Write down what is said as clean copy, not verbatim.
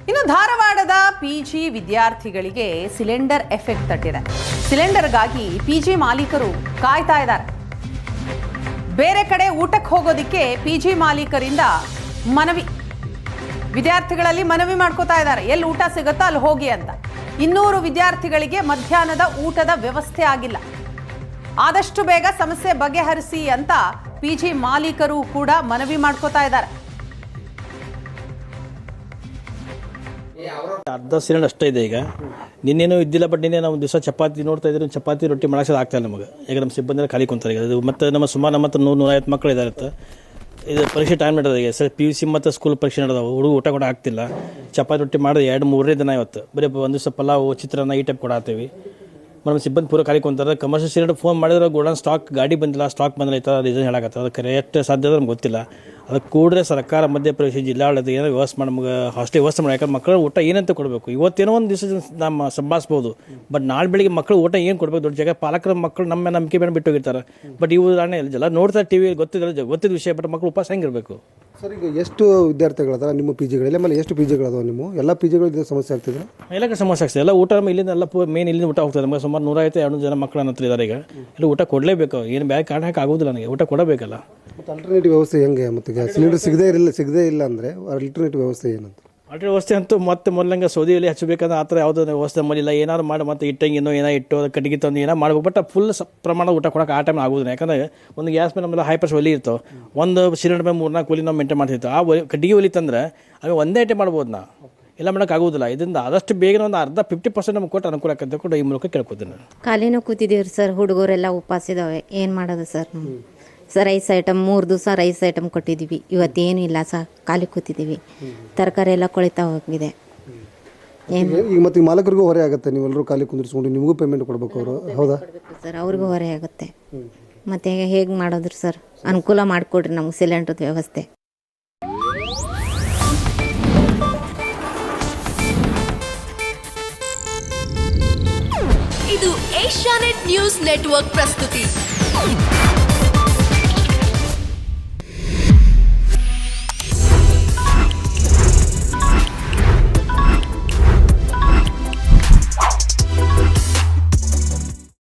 ಇನ್ನು ಧಾರವಾಡದ ಪಿಜಿ ವಿದ್ಯಾರ್ಥಿಗಳಿಗೆ ಸಿಲಿಂಡರ್ ಎಫೆಕ್ಟ್ ತಟ್ಟಿದೆ. ಸಿಲಿಂಡರ್ಗಾಗಿ ಪಿಜಿ ಮಾಲೀಕರು ಕಾಯ್ತಾ ಇದ್ದಾರೆ. ಬೇರೆ ಕಡೆ ಊಟಕ್ಕೆ ಹೋಗೋದಿಕ್ಕೆ ಪಿಜಿ ಮಾಲೀಕರಿಂದ ವಿದ್ಯಾರ್ಥಿಗಳಲ್ಲಿ ಮನವಿ ಮಾಡ್ಕೋತಾ ಇದ್ದಾರೆ, ಎಲ್ಲಿ ಊಟ ಸಿಗುತ್ತೋ ಅಲ್ಲಿ ಹೋಗಿ ಅಂತ. 200 ವಿದ್ಯಾರ್ಥಿಗಳಿಗೆ ಮಧ್ಯಾಹ್ನದ ಊಟದ ವ್ಯವಸ್ಥೆ ಆಗಿಲ್ಲ. ಆದಷ್ಟು ಬೇಗ ಸಮಸ್ಯೆ ಬಗೆಹರಿಸಿ ಅಂತ ಪಿಜಿ ಮಾಲೀಕರು ಕೂಡ ಮನವಿ ಮಾಡ್ಕೋತಾ ಇದ್ದಾರೆ. ಅರ್ಧ ಸಿಲಿಂಡರ್ ಅಷ್ಟೇ ಇದೆ ಈಗ. ನಿನ್ನೇನು ಇದ್ದಿಲ್ಲ, ಬಟ್ ನಿನ್ನೆ ನಾವು ದಿವಸ ಚಪಾತಿ ನೋಡ್ತಾ ಇದ್ರೆ ಚಪಾತಿ ರೊಟ್ಟಿ ಮಾಡೋಕ್ಕೆ ಆಗ್ತಾ ಇಲ್ಲ ನಮಗೆ. ಈಗ ನಮ್ಮ ಸಿಬ್ಬಂದಿ ಖಾಲಿ ಕುಂತಾರೆ. ಅದು ಮತ್ತು ನಮ್ಮ ಸುಮಾರು 100-150 ಮಕ್ಕಳು ಇದ್ದಾರೆ. ಇದು ಪರೀಕ್ಷೆ ಟೈಮ್ ನಡೆದ ಈಗ PUC ಮತ್ತು ಸ್ಕೂಲ್ ಪರೀಕ್ಷೆ ನಡೆದವು. ಹುಡುಗ ಊಟ ಕೂಡ ಆಗ್ತಿಲ್ಲ. ಚಪಾತಿ ರೊಟ್ಟಿ ಮಾಡೋದು 2-3 ದಿನ ಇವತ್ತು. ಬರೀ ಒಂದು ದಿವಸ ಪಲಾವು ಚಿತ್ರಾನ್ನ ಈ ಟೈಪ್ ಕೊಡಾತೀವಿ. ನಮ್ಮ ಸಿಬ್ಬಂದಿ ಪೂರ ಖಾಲಿ ಕುಂತಾರೆ. ಕಮರ್ಷಿಯಲ್ ಸಿಲಿಂಡರ್ ಫೋನ್ ಮಾಡಿದ್ರೆ ಗೋಡನ್ ಸ್ಟಾಕ್ ಗಾಡಿ ಬಂದಿಲ್ಲ, ಸ್ಟಾಕ್ ಬಂದಿಲ್ಲ, ರೀಸನ್ ಹೇಳಕತ್ತ. ಅದಕ್ಕೆ ಎಷ್ಟು ಸಾಧ್ಯ ನಮ್ಗೆ ಗೊತ್ತಿಲ್ಲ. ಅದಕ್ಕೆ ಕೂಡಲೇ ಸರ್ಕಾರ ಮಧ್ಯಪ್ರದೇಶ ಜಿಲ್ಲಾಡಳಿತ ಏನೋ ವ್ಯವಸ್ಥೆ ಮಾಡಿ ನಮ್ಗೆ ಹಾಸ್ಟೆಲ್ ವ್ಯವಸ್ಥೆ ಮಾಡಿ. ಯಾಕಂದ್ರೆ ಮಕ್ಕಳು ಊಟ ಏನಂತ ಕೊಡಬೇಕು. ಇವತ್ತೇನೋ ಒಂದು ದಿವಸ ನಮ್ಮ ಸಂಭಾಳಿಸ್ಬೋದು, ಬಟ್ ನಾಳೆ ಬೆಳಿಗ್ಗೆ ಮಕ್ಕಳು ಊಟ ಏನು ಕೊಡಬೇಕು. ದೊಡ್ಡ ಜಾಗ ಪಾಲಕರ ಮಕ್ಕಳು ನಮ್ಮ ನಂಬಿಕೆ ಮೇಲೆ ಬಿಟ್ಟು ಹೋಗಿರ್ತಾರೆ. ಬಟ್ ಇವು ಎಲ್ಲ ನೋಡ್ತಾರೆ ಟಿವಿ, ಗೊತ್ತಿದ್ದ ವಿಷಯ. ಬಟ್ ಮಕ್ಕಳು ಉಪವಾಸ ಹೆಂಗಿರಬೇಕು ಸರ್? ಈಗ ಎಷ್ಟು ವಿದ್ಯಾರ್ಥಿಗಳದ ನಿಮ್ಮ ಪಿಜಿಗಳಲ್ಲಿ? ಆಮೇಲೆ ಎಷ್ಟು ಪಿಜಿಗಳದಾವ ನಿಮ್ಮ ಎಲ್ಲ ಪಿಜಿಗಳು ಸಮಸ್ಯೆ ಆಗ್ತಿದೆ? ಎಲ್ಲ ಸಮಸ್ಯೆ ಆಗ್ತದೆ. ಎಲ್ಲ ಊಟ ಇಲ್ಲಿಂದ ಎಲ್ಲ ಮೇನ್ ಇಲ್ಲಿಂದ ಊಟ ಹೋಗ್ತದೆ. ನಮಗೆ ಸುಮಾರು 150-200 ಜನ ಮಕ್ಕಳು ಅನ್ನತ್ತಾರೆ ಇದ್ದಾರೆ. ಈಗ ಎಲ್ಲ ಊಟ ಕೊಡಲೇಬೇಕು. ಏನು ಬ್ಯಾಗ್ ಕಾರಣ ಹಾಕಿ ಆಗೋದಿಲ್ಲ. ನನಗೆ ಊಟ ಕೊಡಬೇಕಲ್ಲ. ಮತ್ತು ಅಲ್ಟರ್ನೇಟಿವ್ ವ್ಯವಸ್ಥೆ ಹೆಂಗೆ? ಮತ್ತು ಸಿಲಿಂಡರ್ ಸಿಗದೇ ಇಲ್ಲ ಅಂದರೆ ಅಲ್ಟರ್ನೇಟಿವ್ ವ್ಯವಸ್ಥೆ ಏನಂತ? ಅಲ್ಟರ್ ವ್ಯವಸ್ಥೆ ಅಂತೂ ಮತ್ತೆ ಮೊದಲಂಗೆ ಸೌದಿಯಲ್ಲಿ ಹಚ್ಚಬೇಕಂದ್ರೆ ಆ ಥರ ಯಾವುದೋ ವ್ಯವಸ್ಥೆ ಮಾಡಿಲ್ಲ. ಏನಾದ್ರು ಮಾಡಿ ಮತ್ತೆ ಇಟ್ಟಂಗಿನೋ ಏನೋ ಇಟ್ಟು ಕಟ್ಟಿಗೆ ತಂದು ಏನೋ ಮಾಡ್ಬೇಕು. ಬಟ್ ಫುಲ್ ಪ್ರಮಾಣ ಊಟ ಕೊಡೋಕೆ ಆ ಟೈಮ್ ಆಗೋದಿಲ್ಲ. ಯಾಕಂದರೆ ಒಂದು ಗ್ಯಾಸ್ ಮೇಲೆ ನಮ್ಮೆಲ್ಲ ಹೈ ಪ್ರೆಷರ್ ಒಲಿ ಇರ್ತಾವೆ. ಒಂದು ಸಿಲಿಂಡರ್ ಮೇಲೆ 3-4 ಒಲಿ ನಾವು ಮೇಂಟೈನ್ ಮಾಡ್ತಿತ್ತು. ಆ ಕಟ್ಟಿಗೆ ಒಲಿ ತಂದರೆ ಅದು ಒಂದೇ ಐಟಮ್ ಮಾಡ್ಬೋದು. ನಾ ಎಲ್ಲ ಮಾಡೋಕೆ ಆಗೋದಿಲ್ಲ. ಇದರಿಂದ ಆದಷ್ಟು ಬೇಗ ಒಂದು 50% ನಮ್ಗೆ ಕೊಟ್ಟು ಅನುಕೂಲ ಆಗುತ್ತೆ ಕೊಟ್ಟು ಈ ಮೂಲಕ ಕೇಳ್ಕೊತೀನಿ ನಾನು. ಖಾಲಿನೂ ಕೂತಿದ್ದೀವಿ ಸರ್. ಹುಡುಗರೆಲ್ಲ ಉಪವಾಸಿದ್ದಾವೆ. ಏನು ಮಾಡೋದು ಸರ್? ರೈಸ್ ಐಟಮ್ 3 ದಿವಸ ರೈಸ್ ಐಟಮ್ ಕೊಟ್ಟಿದ್ದೀವಿ. ಇವತ್ತೇನು ಇಲ್ಲ ಸರ್, ಖಾಲಿ ಕೂತಿದ್ದೀವಿ. ತರಕಾರಿ ಎಲ್ಲ ಕೊಳಿತಾ ಹೋಗಿದೆ. ಈಗ ಮತ್ತೆ ಮಾಲಕರಿಗೂ ಹೊರೆ ಆಗುತ್ತೆ. ನೀವೆಲ್ಲರೂ ಖಾಲಿ ಕುಂದಿರಿಸ್ಕೊಂಡು ನಿಮಗೂ ಪೇಮೆಂಟ್ ಕೊಡಬೇಕು ಅವರು. ಹೌದಾ ಸರ್? ಅವ್ರಿಗೂ ಹೊರೆ ಆಗುತ್ತೆ. ಮತ್ತೆ ಹೇಗೆ ಮಾಡೋದ್ರಿ ಸರ್? ಅನುಕೂಲ ಮಾಡಿಕೊಡ್ರಿ ನಮ್ಗೆ ಸಿಲಿಂಡರ್ದ ವ್ಯವಸ್ಥೆ. ಇದು ಏಷ್ಯಾನೆಟ್ ನ್ಯೂಸ್ ನೆಟ್ವರ್ಕ್ ಪ್ರಸ್ತುತಿ.